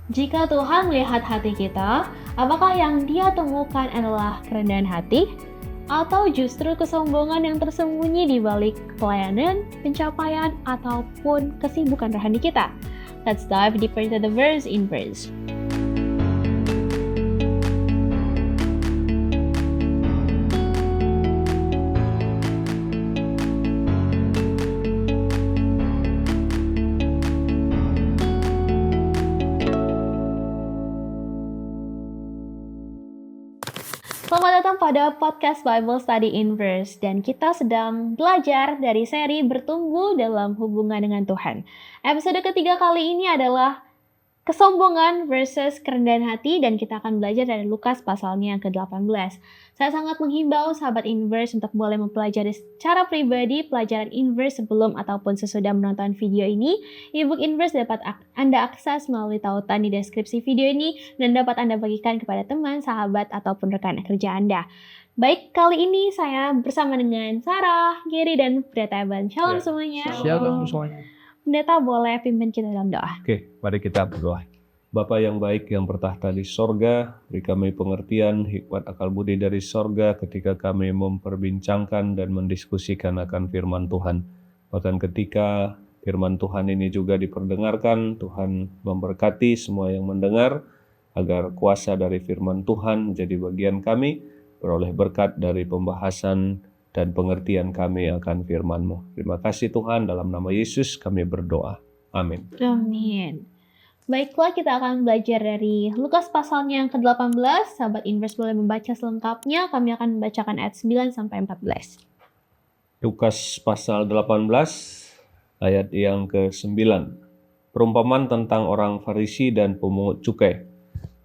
Jika Tuhan melihat hati kita, apakah yang Dia temukan adalah kerendahan hati? Atau justru kesombongan yang tersembunyi di balik pelayanan, pencapaian, ataupun kesibukan rohani kita? Let's dive deeper into the verse in verse. Selamat datang pada podcast Bible Study in Verse, dan kita sedang belajar dari seri Bertumbuh dalam Hubungan dengan Tuhan. Episode ketiga kali ini adalah kesombongan versus kerendahan hati, dan kita akan belajar dari Lukas pasalnya yang ke-18. Saya sangat menghimbau sahabat Inverse untuk boleh mempelajari secara pribadi pelajaran Inverse sebelum ataupun sesudah menonton video ini. Ebook Inverse dapat Anda akses melalui tautan di deskripsi video ini dan dapat Anda bagikan kepada teman, sahabat, ataupun rekan kerja Anda. Baik, kali ini saya bersama dengan Sarah, Gary, dan Pendeta Evan. Shalom semuanya. Shalom semuanya. Pendeta boleh pimpin kita dalam doa. Oke, mari kita berdoa. Bapa yang baik yang bertahta di sorga, beri kami pengertian, hikmat akal budi dari sorga ketika kami memperbincangkan dan mendiskusikan akan firman Tuhan. Bahkan ketika firman Tuhan ini juga diperdengarkan, Tuhan memberkati semua yang mendengar, agar kuasa dari firman Tuhan menjadi bagian kami, beroleh berkat dari pembahasan dan pengertian kami akan firman-Mu. Terima kasih Tuhan, dalam nama Yesus kami berdoa. Amin. Amin. Baiklah, kita akan belajar dari Lukas pasalnya yang ke-18. Sahabat Inverse boleh membaca selengkapnya. Kami akan membacakan ayat 9 sampai 14. Lukas pasal 18 ayat yang ke-9. Perumpamaan tentang orang Farisi dan pemungut cukai.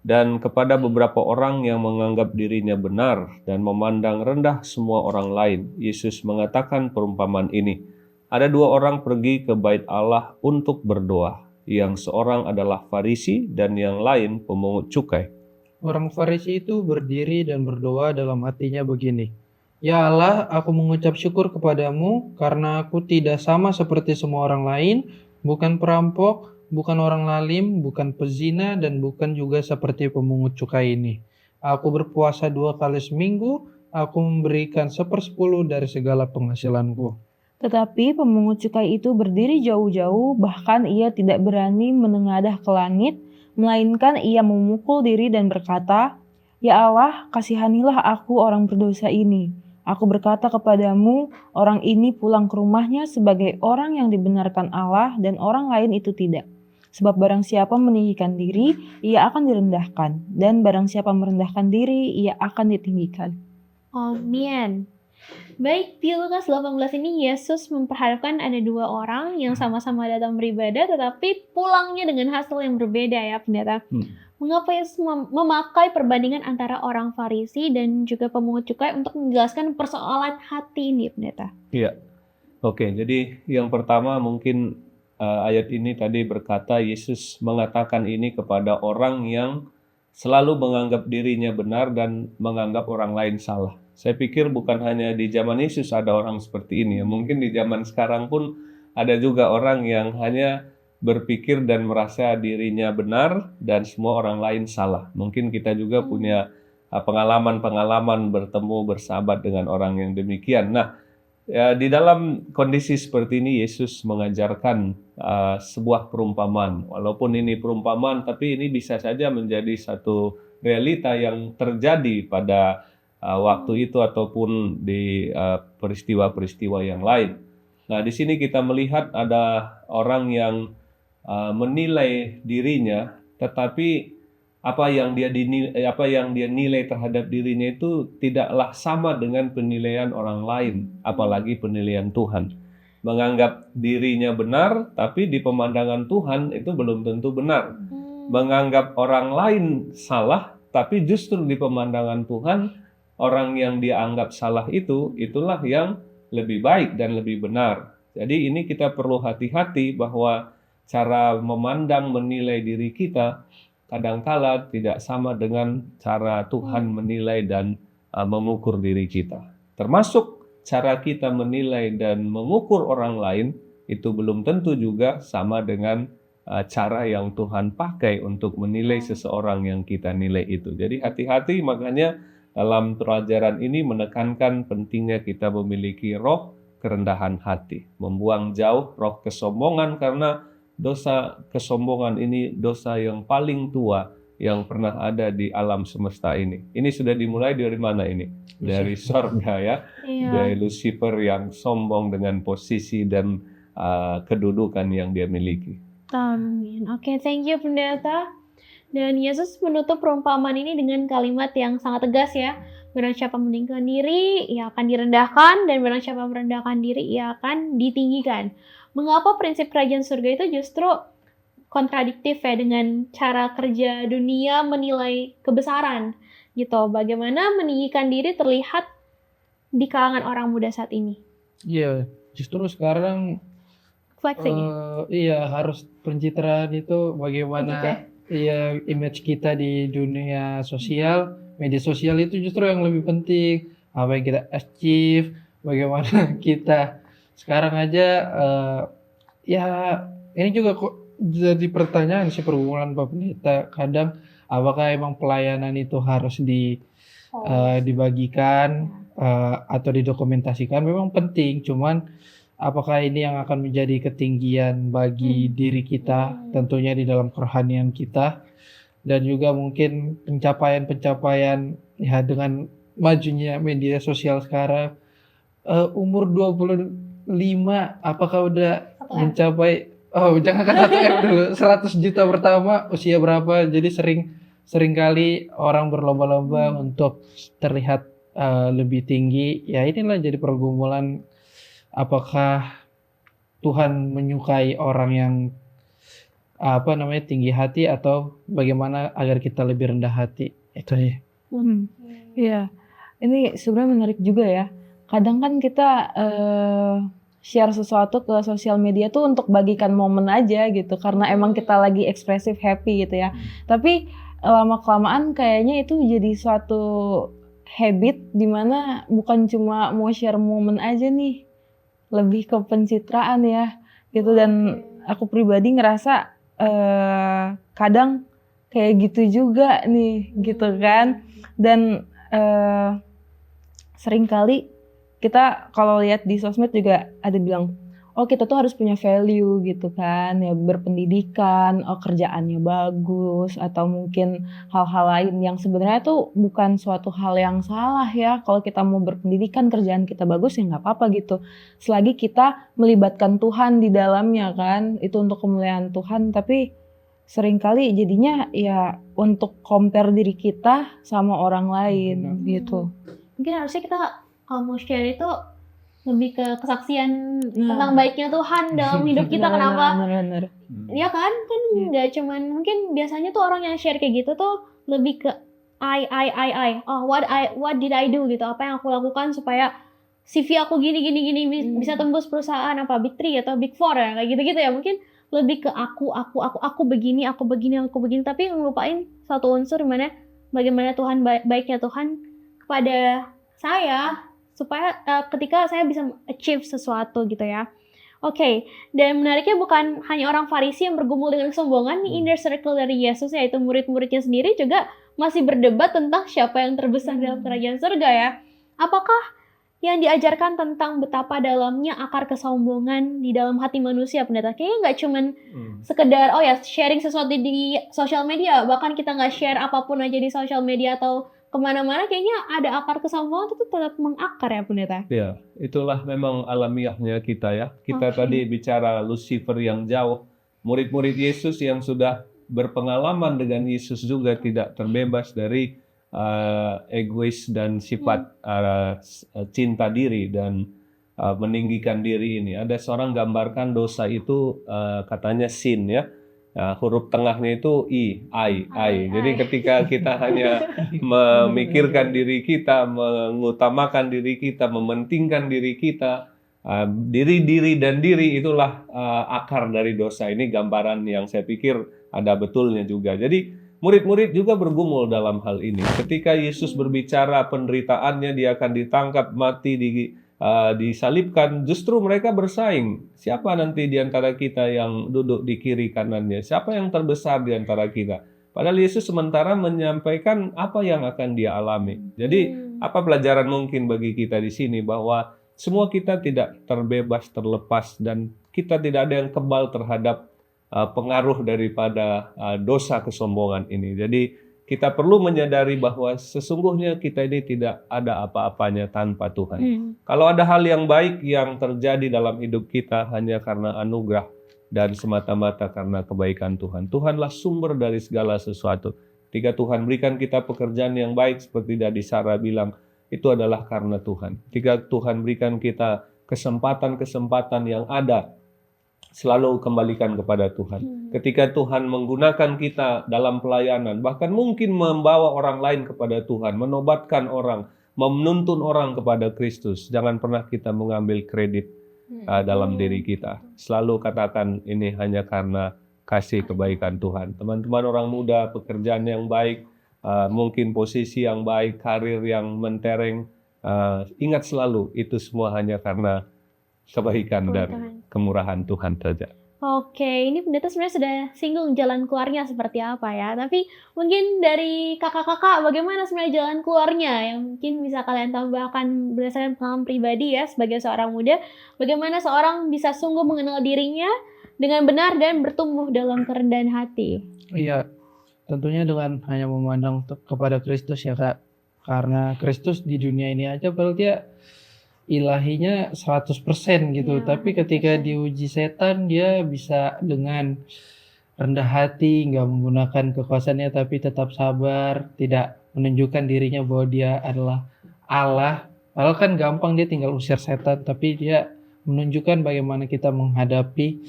Dan kepada beberapa orang yang menganggap dirinya benar dan memandang rendah semua orang lain, Yesus mengatakan perumpamaan ini. Ada dua orang pergi ke bait Allah untuk berdoa. Yang seorang adalah Farisi dan yang lain pemungut cukai. Orang Farisi itu berdiri dan berdoa dalam hatinya begini. Ya Allah, aku mengucap syukur kepadamu karena aku tidak sama seperti semua orang lain, bukan perampok, bukan orang lalim, bukan pezina, dan bukan juga seperti pemungut cukai ini. Aku berpuasa 2 kali seminggu, aku memberikan 1/10 dari segala penghasilanku. Tetapi pemungut cukai itu berdiri jauh-jauh, bahkan ia tidak berani menengadah ke langit, melainkan ia memukul diri dan berkata, Ya Allah, kasihanilah aku orang berdosa ini. Aku berkata kepadamu, orang ini pulang ke rumahnya sebagai orang yang dibenarkan Allah dan orang lain itu tidak. Sebab barang siapa meninggikan diri, ia akan direndahkan. Dan barang siapa merendahkan diri, ia akan ditinggikan. Amin. Baik, di Lukas 18 ini Yesus memperhadapkan ada dua orang yang sama-sama datang beribadah, tetapi pulangnya dengan hasil yang berbeda ya, Pendeta. Mengapa Yesus memakai perbandingan antara orang Farisi dan juga pemungut cukai untuk menjelaskan persoalan hati ini, Pendeta? Iya. Oke, jadi yang pertama mungkin ayat ini tadi berkata Yesus mengatakan ini kepada orang yang selalu menganggap dirinya benar dan menganggap orang lain salah. Saya pikir bukan hanya di zaman Yesus ada orang seperti ini ya. Mungkin di zaman sekarang pun ada juga orang yang hanya berpikir dan merasa dirinya benar dan semua orang lain salah. Mungkin kita juga punya pengalaman-pengalaman bertemu bersahabat dengan orang yang demikian. Nah, ya, di dalam kondisi seperti ini Yesus mengajarkan sebuah perumpamaan. Walaupun ini perumpamaan, tapi ini bisa saja menjadi satu realita yang terjadi pada waktu itu ataupun di peristiwa-peristiwa yang lain. Nah, di sini kita melihat ada orang yang menilai dirinya, tetapi apa yang dia nilai terhadap dirinya itu tidaklah sama dengan penilaian orang lain, apalagi penilaian Tuhan. Menganggap dirinya benar, tapi di pemandangan Tuhan itu belum tentu benar. Menganggap orang lain salah, tapi justru di pemandangan Tuhan, orang yang dia anggap salah itulah yang lebih baik dan lebih benar. Jadi ini kita perlu hati-hati bahwa cara memandang, menilai diri kita kadangkala tidak sama dengan cara Tuhan menilai dan mengukur diri kita. Termasuk cara kita menilai dan mengukur orang lain itu belum tentu juga sama dengan cara yang Tuhan pakai untuk menilai seseorang yang kita nilai itu. Jadi hati-hati, makanya dalam pelajaran ini menekankan pentingnya kita memiliki roh kerendahan hati, membuang jauh roh kesombongan, karena dosa kesombongan ini dosa yang paling tua yang pernah ada di alam semesta ini. Ini sudah dimulai dari mana ini? Dari sorga ya, dari Lucifer yang sombong dengan posisi dan kedudukan yang dia miliki. Amin. Oke, thank you pendeta. Dan Yesus menutup perumpamaan ini dengan kalimat yang sangat tegas ya. Barang siapa meninggikan diri, ia akan direndahkan, dan barang siapa merendahkan diri, ia akan ditinggikan. Mengapa prinsip kerajaan surga itu justru kontradiktif ya dengan cara kerja dunia menilai kebesaran gitu. Bagaimana meninggikan diri terlihat di kalangan orang muda saat ini? Iya, justru sekarang Flexing ya? iya harus pencitraan itu bagaimana image kita di dunia sosial, media sosial itu justru yang lebih penting. Apa yang kita achieve, bagaimana kita sekarang aja ya ini juga kok jadi pertanyaan sih pergumulan Pak Pendeta. Kadang apakah emang pelayanan itu harus dibagikan atau didokumentasikan? Memang penting, cuman apakah ini yang akan menjadi ketinggian bagi diri kita, tentunya di dalam kerohanian kita, dan juga mungkin pencapaian-pencapaian ya dengan majunya media sosial sekarang. Umur 25 apakah udah mencapai jangan kan 1M dulu, 100 juta pertama usia berapa? Jadi sering kali orang berlomba-lomba untuk terlihat lebih tinggi. Ya inilah jadi pergumulan. Apakah Tuhan menyukai orang yang tinggi hati, atau bagaimana agar kita lebih rendah hati? Itu aja. Iya, ini sebenarnya menarik juga ya. Kadang kan kita share sesuatu ke sosial media tuh untuk bagikan momen aja gitu, karena emang kita lagi ekspresif happy gitu ya. Tapi lama-kelamaan kayaknya itu jadi suatu habit dimana bukan cuma mau share momen aja nih, lebih ke pencitraan ya gitu. Dan aku pribadi ngerasa kadang kayak gitu juga nih gitu kan. Dan seringkali kita kalau lihat di sosmed juga ada bilang, oh kita tuh harus punya value gitu kan, ya berpendidikan, oh kerjaannya bagus, atau mungkin hal-hal lain yang sebenarnya tuh bukan suatu hal yang salah ya. Kalau kita mau berpendidikan, kerjaan kita bagus ya nggak apa-apa gitu, selagi kita melibatkan Tuhan di dalamnya kan, itu untuk kemuliaan Tuhan. Tapi seringkali jadinya ya untuk compare diri kita sama orang lain gitu. Mungkin harusnya kita kalau mau share itu lebih ke kesaksian tentang baiknya Tuhan dalam hidup kita. Kenapa? Benar. Ya kan nggak cuman, mungkin biasanya tuh orang yang share kayak gitu tuh lebih ke I. Oh, what did I do gitu, apa yang aku lakukan supaya CV aku gini bisa tembus perusahaan apa Big 3 atau Big 4 ya, kayak gitu ya. Mungkin lebih ke aku begini, tapi ngelupain satu unsur dimana bagaimana Tuhan baiknya Tuhan kepada saya, supaya ketika saya bisa achieve sesuatu gitu ya. Oke, dan menariknya bukan hanya orang Farisi yang bergumul dengan kesombongan, nih inner circle dari Yesus, yaitu murid-muridnya sendiri juga masih berdebat tentang siapa yang terbesar dalam kerajaan surga ya. Apakah yang diajarkan tentang betapa dalamnya akar kesombongan di dalam hati manusia, pendeta? Kayaknya nggak cuman sekedar sharing sesuatu di sosial media, bahkan kita nggak share apapun aja di sosial media atau kemana-mana, kayaknya ada akar kesombongan itu tetap mengakar ya pendeta? Ya, itulah memang alamiahnya kita ya. Kita tadi bicara Lucifer yang jauh. Murid-murid Yesus yang sudah berpengalaman dengan Yesus juga tidak terbebas dari egois dan sifat cinta diri dan meninggikan diri ini. Ada seorang gambarkan dosa itu katanya sin ya. Huruf tengahnya itu I. Jadi ketika kita hanya memikirkan diri kita, mengutamakan diri kita, mementingkan diri kita, diri, itulah akar dari dosa. Ini gambaran yang saya pikir ada betulnya juga. Jadi murid-murid juga bergumul dalam hal ini. Ketika Yesus berbicara penderitaannya, dia akan ditangkap, mati, disalibkan, justru mereka bersaing. Siapa nanti di antara kita yang duduk di kiri kanannya? Siapa yang terbesar di antara kita? Padahal Yesus sementara menyampaikan apa yang akan dia alami. Jadi apa pelajaran mungkin bagi kita di sini, bahwa semua kita tidak terbebas, terlepas, dan kita tidak ada yang kebal terhadap pengaruh daripada dosa kesombongan ini. Jadi kita perlu menyadari bahwa sesungguhnya kita ini tidak ada apa-apanya tanpa Tuhan. Kalau ada hal yang baik yang terjadi dalam hidup kita hanya karena anugerah dan semata-mata karena kebaikan Tuhan. Tuhanlah sumber dari segala sesuatu. Ketika Tuhan berikan kita pekerjaan yang baik, seperti tadi Sarah bilang, itu adalah karena Tuhan. Ketika Tuhan berikan kita kesempatan-kesempatan yang ada, selalu kembalikan kepada Tuhan. Ketika Tuhan menggunakan kita dalam pelayanan, bahkan mungkin membawa orang lain kepada Tuhan, menobatkan orang, menuntun orang kepada Kristus, jangan pernah kita mengambil kredit dalam diri kita. Selalu katakan ini hanya karena kasih kebaikan Tuhan. Teman-teman orang muda, pekerjaan yang baik, mungkin posisi yang baik, karir yang mentereng, ingat selalu itu semua hanya karena kebaikan dan kemurahan Tuhan saja. Oke, ini pendeta sebenarnya sudah singgung jalan keluarnya seperti apa ya. Tapi mungkin dari kakak-kakak, bagaimana sebenarnya jalan keluarnya yang mungkin bisa kalian tambahkan berdasarkan pengalaman pribadi ya sebagai seorang muda. Bagaimana seorang bisa sungguh mengenal dirinya dengan benar dan bertumbuh dalam kerendahan hati. Iya, tentunya dengan hanya memandang kepada Kristus ya Kak. Karena Kristus di dunia ini aja padahal dia ilahinya 100% gitu. Ya, Tapi ketika diuji setan, dia bisa dengan rendah hati, nggak menggunakan kekuasaannya tapi tetap sabar, tidak menunjukkan dirinya bahwa dia adalah Allah. Padahal kan gampang, dia tinggal usir setan, tapi dia menunjukkan bagaimana kita menghadapi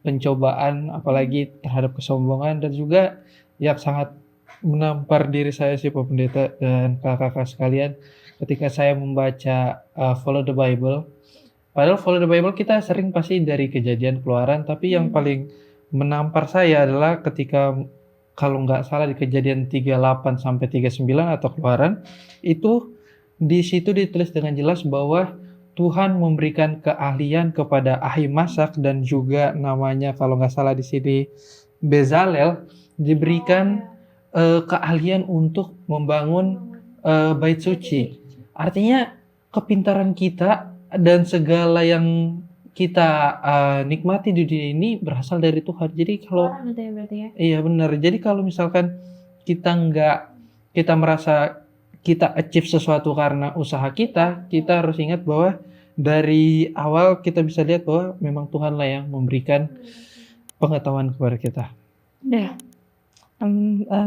pencobaan, apalagi terhadap kesombongan. Dan juga yang sangat menampar diri saya sih Pak Pendeta dan kakak-kakak sekalian, ketika saya membaca Follow the Bible. Padahal Follow the Bible kita sering pasti dari Kejadian, Keluaran, tapi yang paling menampar saya adalah ketika, kalau nggak salah di Kejadian 38 sampai 39 atau Keluaran, itu di situ ditulis dengan jelas bahwa Tuhan memberikan keahlian kepada ahli masak, dan juga namanya kalau nggak salah di sini Bezalel diberikan keahlian untuk membangun bait suci. Artinya kepintaran kita dan segala yang kita nikmati di dunia ini berasal dari Tuhan. Jadi kalau iya benar. Jadi kalau misalkan kita merasa kita achieve sesuatu karena usaha kita harus ingat bahwa dari awal kita bisa lihat bahwa memang Tuhanlah yang memberikan pengetahuan kepada kita. Ya,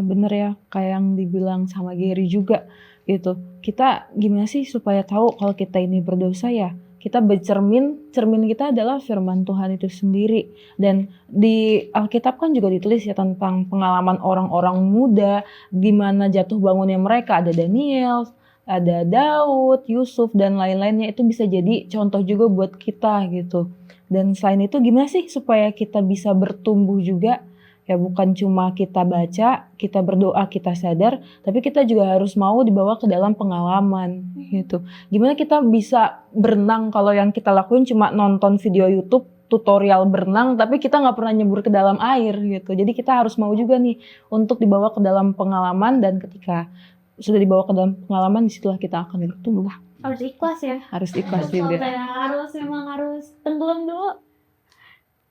bener ya, kayak yang dibilang sama Gary juga gitu. Kita gimana sih supaya tahu kalau kita ini berdosa ya? Kita cermin kita adalah firman Tuhan itu sendiri. Dan di Alkitab kan juga ditulis ya tentang pengalaman orang-orang muda, di mana jatuh bangunnya mereka. Ada Daniel, ada Daud, Yusuf, dan lain-lainnya. Itu bisa jadi contoh juga buat kita gitu. Dan selain itu gimana sih supaya kita bisa bertumbuh juga? Ya bukan cuma kita baca, kita berdoa, kita sadar, tapi kita juga harus mau dibawa ke dalam pengalaman gitu. Gimana kita bisa berenang kalau yang kita lakuin cuma nonton video YouTube tutorial berenang, tapi kita nggak pernah nyebur ke dalam air gitu. Jadi kita harus mau juga nih untuk dibawa ke dalam pengalaman, dan ketika sudah dibawa ke dalam pengalaman, disitulah kita akan bertumbuh. Harus ikhlas ya. Harus ikhlas juga. Harus tenggelam dulu.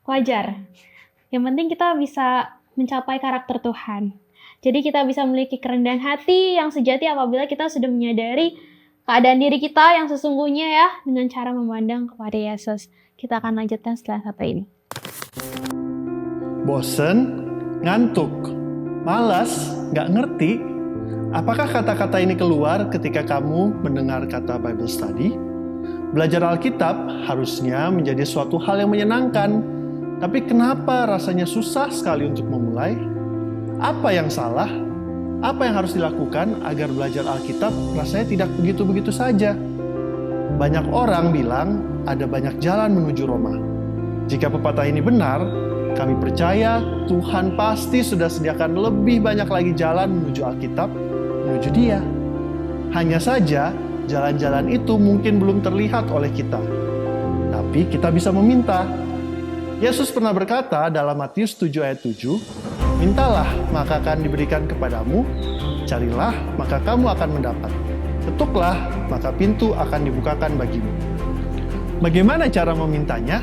Wajar. Yang penting kita bisa mencapai karakter Tuhan. Jadi kita bisa memiliki kerendahan hati yang sejati apabila kita sudah menyadari keadaan diri kita yang sesungguhnya ya, dengan cara memandang kepada Yesus. Kita akan lanjutkan setelah satu ini. Bosen, ngantuk, malas, nggak ngerti. Apakah kata-kata ini keluar ketika kamu mendengar kata Bible Study? Belajar Alkitab harusnya menjadi suatu hal yang menyenangkan. Tapi kenapa rasanya susah sekali untuk memulai? Apa yang salah? Apa yang harus dilakukan agar belajar Alkitab rasanya tidak begitu-begitu saja? Banyak orang bilang ada banyak jalan menuju Roma. Jika pepatah ini benar, kami percaya Tuhan pasti sudah sediakan lebih banyak lagi jalan menuju Alkitab, menuju Dia. Hanya saja, Jalan-jalan itu mungkin belum terlihat oleh kita, tapi kita bisa meminta. Yesus pernah berkata dalam Matius 7 ayat 7, "Mintalah, maka akan diberikan kepadamu, carilah, maka kamu akan mendapat, ketuklah, maka pintu akan dibukakan bagimu." Bagaimana cara memintanya?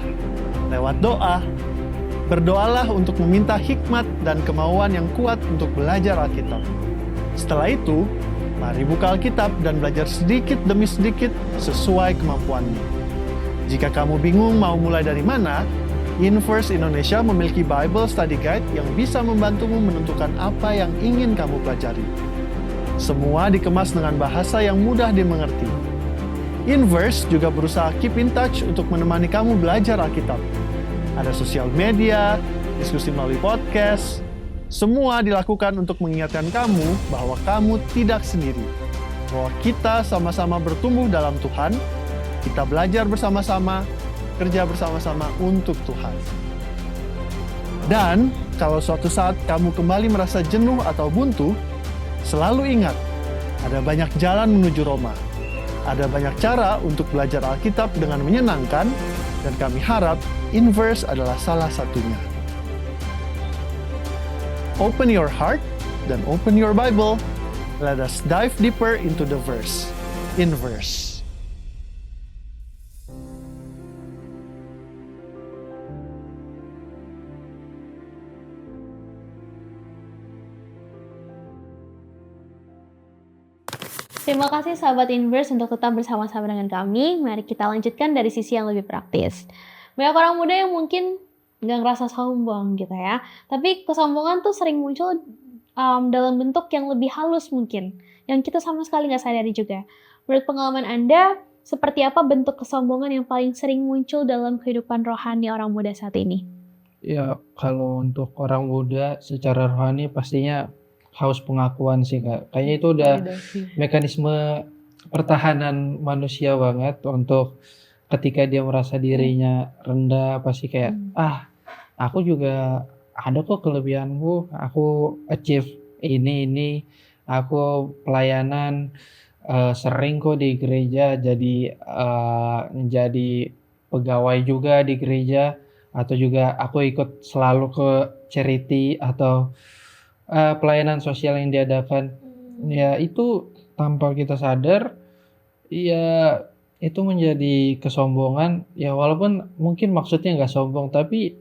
Lewat doa. Berdoalah untuk meminta hikmat dan kemauan yang kuat untuk belajar Alkitab. Setelah itu, mari buka Alkitab dan belajar sedikit demi sedikit sesuai kemampuanmu. Jika kamu bingung mau mulai dari mana, Inverse Indonesia memiliki Bible Study Guide yang bisa membantumu menentukan apa yang ingin kamu pelajari. Semua dikemas dengan bahasa yang mudah dimengerti. Inverse juga berusaha keep in touch untuk menemani kamu belajar Alkitab. Ada sosial media, diskusi melalui podcast. Semua dilakukan untuk mengingatkan kamu bahwa kamu tidak sendiri. Bahwa kita sama-sama bertumbuh dalam Tuhan, kita belajar bersama-sama, kerja bersama-sama untuk Tuhan. Dan kalau suatu saat kamu kembali merasa jenuh atau buntu, selalu ingat, ada banyak jalan menuju Roma. Ada banyak cara untuk belajar Alkitab dengan menyenangkan, dan kami harap Inverse adalah salah satunya. Open your heart dan open your Bible. Let us dive deeper into the verse. Inverse. Terima kasih sahabat Inverse untuk tetap bersama-sama dengan kami. Mari kita lanjutkan dari sisi yang lebih praktis. Banyak orang muda yang mungkin nggak ngerasa sombong gitu ya. Tapi kesombongan tuh sering muncul dalam bentuk yang lebih halus mungkin. Yang kita sama sekali nggak sadari juga. Menurut pengalaman Anda, seperti apa bentuk kesombongan yang paling sering muncul dalam kehidupan rohani orang muda saat ini? Ya, kalau untuk orang muda secara rohani pastinya haus pengakuan sih, Kak. Kayaknya itu udah mekanisme pertahanan manusia banget untuk ketika dia merasa dirinya rendah, pasti kayak, aku juga ada kok kelebihanku, aku achieve ini, aku pelayanan, sering kok di gereja jadi pegawai juga di gereja, atau juga aku ikut selalu ke charity atau pelayanan sosial yang diadakan. Ya itu tanpa kita sadar, ya itu menjadi kesombongan. Ya walaupun mungkin maksudnya nggak sombong, tapi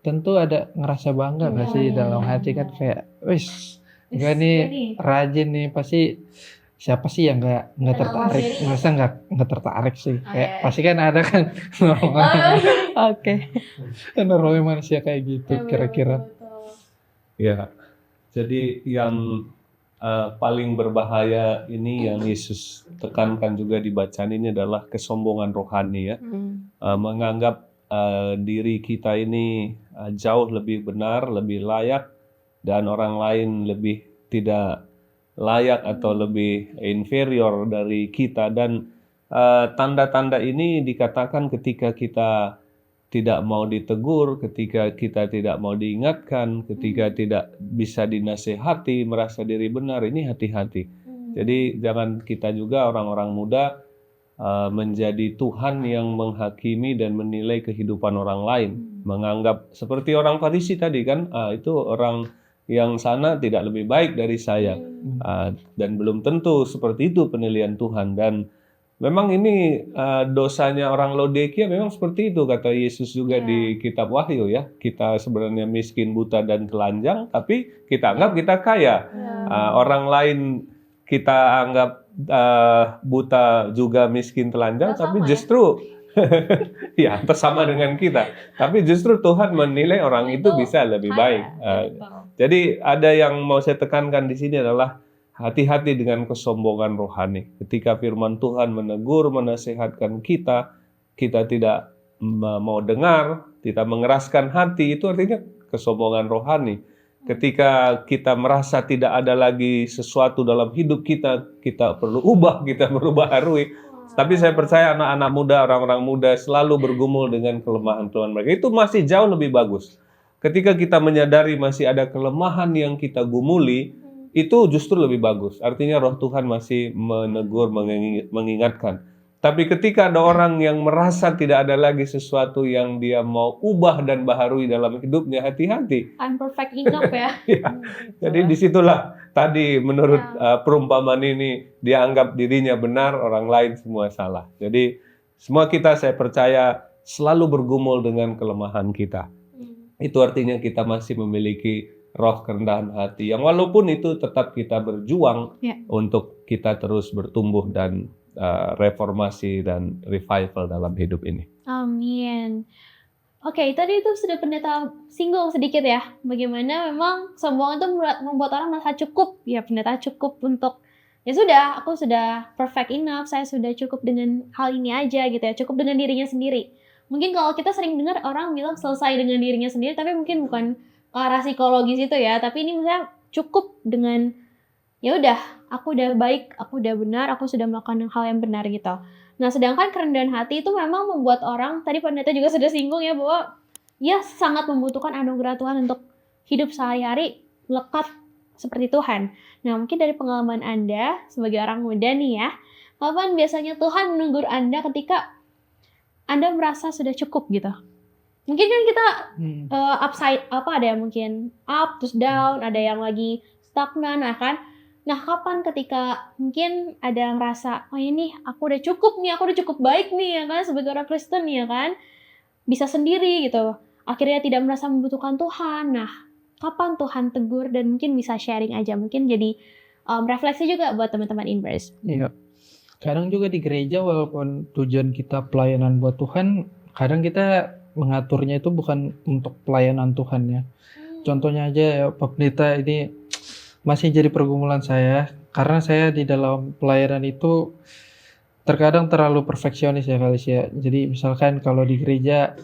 tentu ada ngerasa bangga nggak sih dalam hati kan, kayak wis gue nih rajin nih, pasti siapa sih yang nggak tertarik, masa nggak tertarik sih, kayak pasti kan ada kan normalnya manusia kayak gitu kira-kira. Ya, jadi yang paling berbahaya ini yang Yesus tekankan juga di bacaan ini adalah kesombongan rohani ya. Menganggap diri kita ini jauh lebih benar, lebih layak, dan orang lain lebih tidak layak atau lebih inferior dari kita. Dan tanda-tanda ini dikatakan ketika kita tidak mau ditegur, ketika kita tidak mau diingatkan, ketika tidak bisa dinasehati, merasa diri benar, ini hati-hati. Jadi jangan kita juga orang-orang muda menjadi Tuhan yang menghakimi dan menilai kehidupan orang lain. Menganggap seperti orang Farisi tadi kan, itu orang yang sana tidak lebih baik dari saya. Dan belum tentu seperti itu penilaian Tuhan. Dan memang ini dosanya orang Laodikia memang seperti itu, kata Yesus juga di kitab Wahyu ya. Kita sebenarnya miskin, buta, dan telanjang, tapi kita anggap kita kaya. Orang lain kita anggap buta juga miskin, telanjang, tapi justru ya sama dengan kita. Tapi justru Tuhan menilai orang itu bisa lebih baik. Jadi ada yang mau saya tekankan di sini adalah hati-hati dengan kesombongan rohani. Ketika firman Tuhan menegur, menasihatkan kita, kita tidak mau dengar, tidak mengeraskan hati, itu artinya kesombongan rohani. Ketika kita merasa tidak ada lagi sesuatu dalam hidup kita, kita perlu ubah, kita perlu baharui. Tapi saya percaya anak-anak muda, orang-orang muda selalu bergumul dengan kelemahan-kelemahan mereka. Itu masih jauh lebih bagus. Ketika kita menyadari masih ada kelemahan yang kita gumuli, itu justru lebih bagus. Artinya Roh Tuhan masih menegur, mengingatkan. Tapi ketika ada orang yang merasa tidak ada lagi sesuatu yang dia mau ubah dan baharui dalam hidupnya, hati-hati. I'm perfect enough ya. Ya, jadi disitulah tadi menurut perumpamaan ini dia anggap dirinya benar, orang lain semua salah. Jadi semua kita, saya percaya, selalu bergumul dengan kelemahan kita. Itu artinya kita masih memiliki roh kerendahan hati yang walaupun itu tetap kita berjuang untuk kita terus bertumbuh dan reformasi dan revival dalam hidup ini. Amin. Oke, tadi itu sudah pendeta singgung sedikit ya, bagaimana memang sombong itu membuat orang merasa cukup. Ya, pendeta cukup untuk, ya sudah, aku sudah perfect enough, saya sudah cukup dengan hal ini aja gitu ya, cukup dengan dirinya sendiri. Mungkin kalau kita sering dengar orang bilang selesai dengan dirinya sendiri, tapi mungkin bukan ke arah psikologis itu ya, tapi ini misalnya cukup dengan, ya udah, aku udah baik, aku udah benar, aku sudah melakukan hal yang benar gitu. Nah, sedangkan kerendahan hati itu memang membuat orang, tadi pendeta juga sudah singgung ya, bahwa ya sangat membutuhkan anugerah Tuhan untuk hidup sehari-hari lekat seperti Tuhan. Nah, mungkin dari pengalaman Anda sebagai orang muda nih ya, kapan biasanya Tuhan menegur Anda ketika Anda merasa sudah cukup gitu? Mungkin kan kita upside, ada yang mungkin up, terus down, ada yang lagi stagnan, nah kan? Nah, kapan ketika mungkin ada yang ngerasa, oh ini aku udah cukup nih, aku udah cukup baik nih ya kan, sebagai orang Kristen ya kan, bisa sendiri gitu, akhirnya tidak merasa membutuhkan Tuhan. Nah, kapan Tuhan tegur, dan mungkin bisa sharing aja, mungkin jadi refleksi juga buat teman-teman Inverse. Iya. Kadang juga di gereja walaupun tujuan kita pelayanan buat Tuhan, kadang kita mengaturnya itu bukan untuk pelayanan Tuhan ya. Contohnya aja ya, Pak Pendeta, ini masih jadi pergumulan saya karena saya di dalam pelayanan itu terkadang terlalu perfeksionis ya kali ya. Jadi misalkan kalau di gereja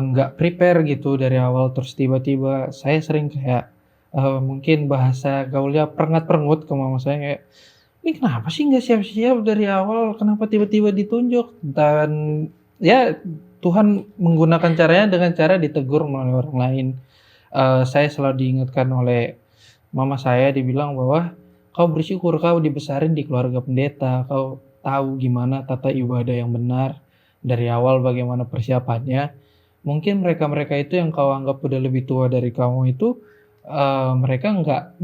nggak prepare gitu dari awal, terus tiba-tiba saya sering kayak mungkin bahasa gaulnya perengat-perengut ke mama saya, kayak ini kenapa sih nggak siap-siap dari awal, kenapa tiba-tiba ditunjuk. Dan ya Tuhan menggunakan caranya dengan cara ditegur melalui orang lain. Saya selalu diingatkan oleh mama saya, dibilang bahwa kau bersyukur kau dibesarin di keluarga pendeta, kau tahu gimana tata ibadah yang benar dari awal, bagaimana persiapannya. Mungkin mereka-mereka itu yang kau anggap udah lebih tua dari kamu itu, mereka nggak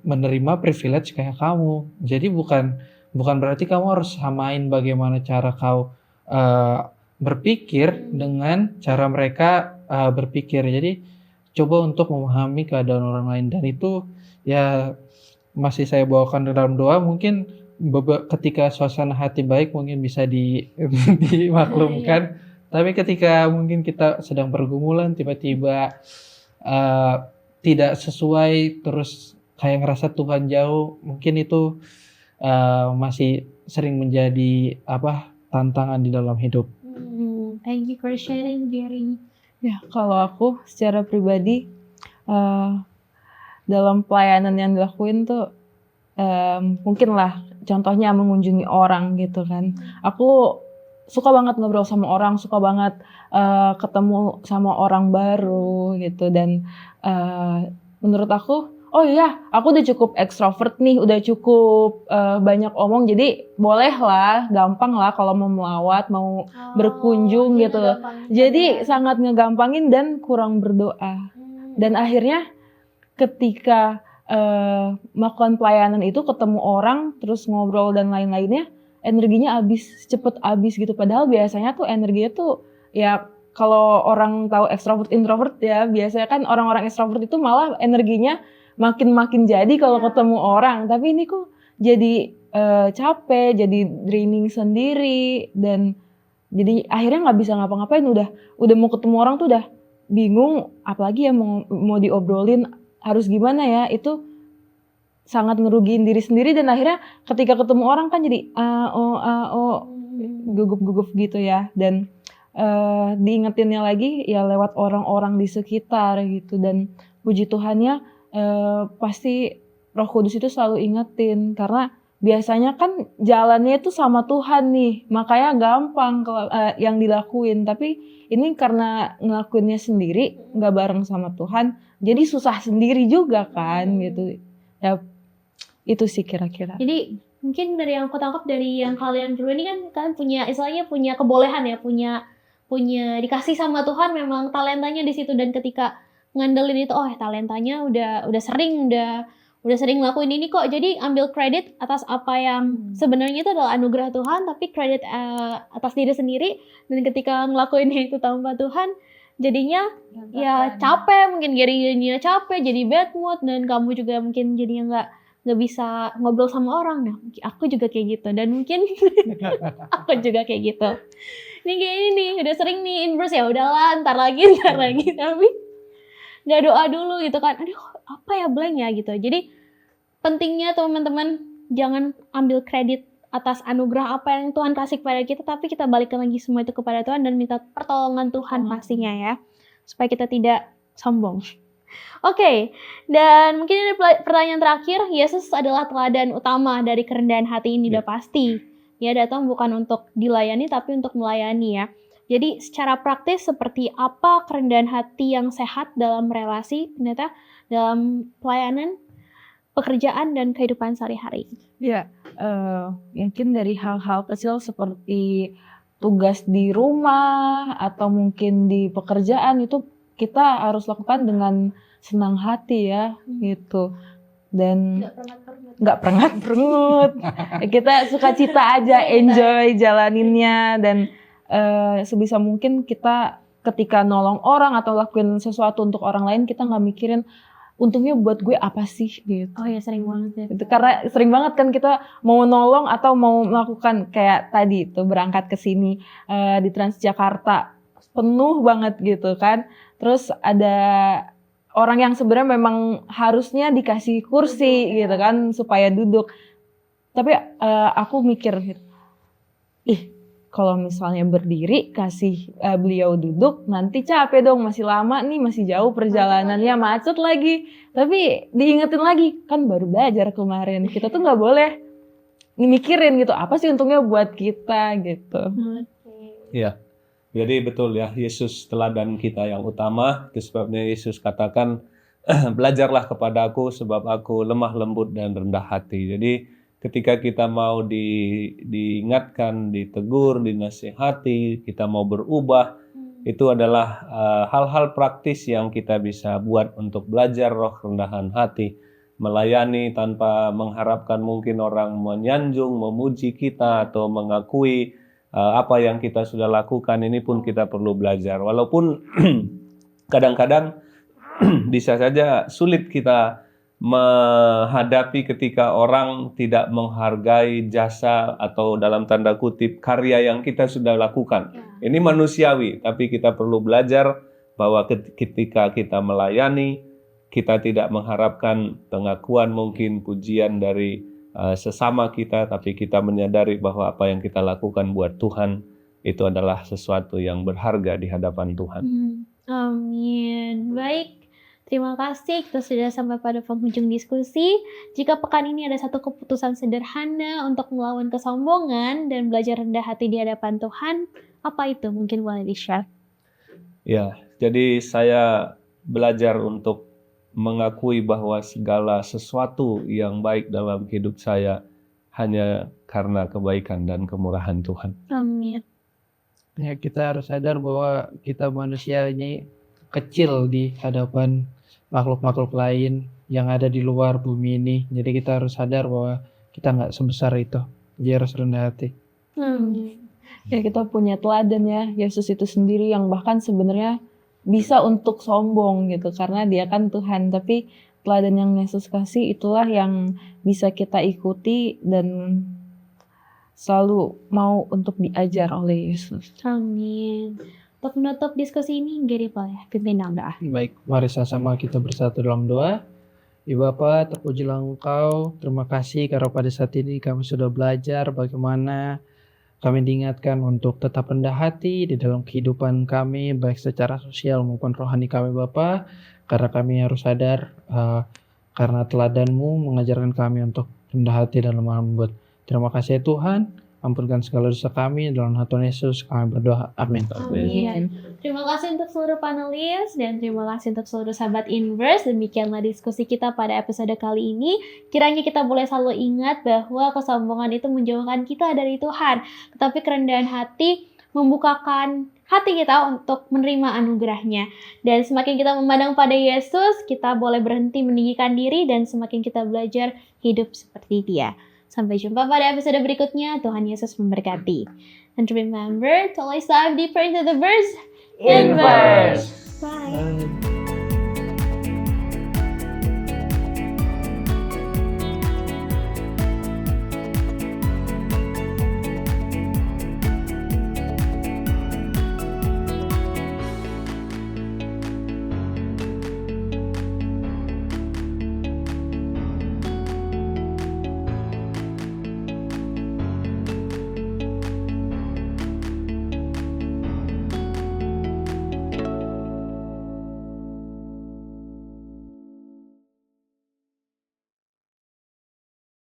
menerima privilege kayak kamu. Jadi bukan berarti kamu harus samain bagaimana cara kau berpikir dengan cara mereka berpikir. Jadi coba untuk memahami keadaan orang lain, dan itu ya masih saya bawakan dalam doa. Mungkin ketika suasana hati baik mungkin bisa dimaklumkan. Tapi ketika mungkin kita sedang pergumulan, tiba-tiba tidak sesuai, terus kayak ngerasa Tuhan jauh, mungkin itu masih sering menjadi tantangan di dalam hidup. Thank you for sharing, Jerry. Ya, kalau aku secara pribadi dalam pelayanan yang dilakuin tuh mungkin lah contohnya mengunjungi orang gitu kan. Aku suka banget ngobrol sama orang, suka banget ketemu sama orang baru gitu, dan menurut aku, oh iya, aku udah cukup ekstrovert nih, udah cukup banyak omong, jadi boleh lah, gampang lah kalau mau melawat, mau berkunjung gitu. Jadi sangat ngegampangin dan kurang berdoa. Dan akhirnya ketika melakukan pelayanan itu, ketemu orang, terus ngobrol dan lain-lainnya, energinya cepet habis gitu. Padahal biasanya tuh energinya tuh, ya kalau orang tahu ekstrovert introvert ya, biasanya kan orang-orang ekstrovert itu malah energinya makin jadi kalau ketemu orang. Tapi ini kok jadi capek, jadi draining sendiri, dan jadi akhirnya nggak bisa ngapa-ngapain. Udah mau ketemu orang tuh udah bingung, apalagi ya mau diobrolin, harus gimana ya. Itu sangat ngerugiin diri sendiri, dan akhirnya ketika ketemu orang kan jadi gugup-gugup gitu ya. Dan diingetinnya lagi ya lewat orang-orang di sekitar gitu. Dan puji Tuhannya pasti Roh Kudus itu selalu ingetin, karena biasanya kan jalannya itu sama Tuhan nih, makanya gampang yang dilakuin. Tapi ini karena ngelakuinnya sendiri, nggak bareng sama Tuhan, jadi susah sendiri juga kan gitu ya. Itu sih kira-kira. Jadi mungkin dari yang aku tangkap dari yang kalian berdua ini kan kalian punya istilahnya punya kebolehan ya, punya dikasih sama Tuhan memang talentanya di situ, dan ketika ngandelin itu talentanya udah sering ngelakuin ini kok, jadi ambil kredit atas apa yang sebenarnya itu adalah anugerah Tuhan, tapi kredit atas diri sendiri, dan ketika ngelakuinnya itu tanpa Tuhan jadinya ya capek, mungkin jadinya capek, jadi bad mood, dan kamu juga mungkin jadinya nggak bisa ngobrol sama orang. Nah, aku juga kayak gitu, dan mungkin aku juga kayak gitu. Ini kayak ini nih, udah sering nih inverse, ya udahlah ntar lagi, tapi nggak doa dulu gitu kan. Aduh, apa ya blank ya gitu. Jadi pentingnya teman-teman jangan ambil kredit atas anugerah apa yang Tuhan kasih kepada kita, tapi kita balikan lagi semua itu kepada Tuhan dan minta pertolongan Tuhan pastinya ya, supaya kita tidak sombong. Oke, dan mungkin ini pertanyaan terakhir. Yesus adalah teladan utama dari kerendahan hati ini, udah pasti. Dia datang bukan untuk dilayani, tapi untuk melayani ya. Jadi secara praktis seperti apa kerendahan hati yang sehat dalam relasi, ternyata dalam pelayanan, pekerjaan, dan kehidupan sehari-hari. Ya, mungkin dari hal-hal kecil seperti tugas di rumah atau mungkin di pekerjaan itu kita harus lakukan dengan senang hati ya, gitu. Dan nggak perengat-perengut. Kita sukacita aja, enjoy jalaninnya, dan sebisa mungkin kita ketika nolong orang atau lakuin sesuatu untuk orang lain, kita nggak mikirin untungnya buat gue apa sih gitu. Oh ya, sering banget ya. Itu karena sering banget kan kita mau nolong atau mau melakukan kayak tadi itu berangkat ke sini di Transjakarta penuh banget gitu kan. Terus ada orang yang sebenarnya memang harusnya dikasih kursi gitu kan supaya duduk. Tapi aku mikir gitu. Kalau misalnya berdiri kasih beliau duduk, nanti capek dong, masih lama nih, masih jauh perjalanannya, macet lagi. Tapi diingetin lagi, kan baru belajar kemarin. Kita tuh nggak boleh mikirin gitu, apa sih untungnya buat kita gitu. Ya, jadi betul ya, Yesus teladan kita yang utama. Itu sebabnya Yesus katakan, belajarlah kepada aku sebab aku lemah lembut dan rendah hati. Jadi ketika kita mau diingatkan, ditegur, dinasihati, kita mau berubah, itu adalah hal-hal praktis yang kita bisa buat untuk belajar roh kerendahan hati, melayani tanpa mengharapkan mungkin orang menyanjung, memuji kita atau mengakui apa yang kita sudah lakukan. Ini pun kita perlu belajar, walaupun kadang-kadang bisa saja sulit kita menghadapi ketika orang tidak menghargai jasa atau dalam tanda kutip karya yang kita sudah lakukan. Ini manusiawi, tapi kita perlu belajar bahwa ketika kita melayani, kita tidak mengharapkan pengakuan mungkin pujian dari sesama kita, tapi kita menyadari bahwa apa yang kita lakukan buat Tuhan itu adalah sesuatu yang berharga di hadapan Tuhan. Amin. Baik. Terima kasih, kita sudah sampai pada penghujung diskusi. Jika pekan ini ada satu keputusan sederhana untuk melawan kesombongan dan belajar rendah hati di hadapan Tuhan, apa itu? Mungkin boleh di-share. Ya, jadi saya belajar untuk mengakui bahwa segala sesuatu yang baik dalam hidup saya hanya karena kebaikan dan kemurahan Tuhan. Amin. Ya, kita harus sadar bahwa kita manusia ini kecil di hadapan makhluk-makhluk lain yang ada di luar bumi ini. Jadi kita harus sadar bahwa kita nggak sebesar itu. Jadi harus rendah hati. Ya, kita punya teladan ya, Yesus itu sendiri yang bahkan sebenarnya bisa untuk sombong gitu, karena dia kan Tuhan. Tapi teladan yang Yesus kasih itulah yang bisa kita ikuti dan selalu mau untuk diajar oleh Yesus. Amin. Untuk menutup diskusi ini, Gary boleh pimpin dalam doa. Baik, mari sama-sama kita bersatu dalam doa. Ya Bapa, terpujilah Engkau. Terima kasih karena pada saat ini kami sudah belajar bagaimana kami diingatkan untuk tetap rendah hati di dalam kehidupan kami, baik secara sosial maupun rohani kami Bapa. Karena kami harus sadar karena teladan-Mu mengajarkan kami untuk rendah hati dan lemah lembut. Terima kasih Tuhan. Ampunkan segala dosa kami, dalam nama Tuhan Yesus kami berdoa. Amin. Amin. Terima kasih untuk seluruh panelis dan terima kasih untuk seluruh sahabat Inverse. Demikianlah diskusi kita pada episode kali ini. Kiranya kita boleh selalu ingat bahwa kesombongan itu menjauhkan kita dari Tuhan. Tetapi kerendahan hati membukakan hati kita untuk menerima anugerahnya. Dan semakin kita memandang pada Yesus, kita boleh berhenti meninggikan diri dan semakin kita belajar hidup seperti Dia. Sampai jumpa pada episode berikutnya. Tuhan Yesus memberkati. And remember to always dive deeper into the verse. Inverse. Bye. Bye.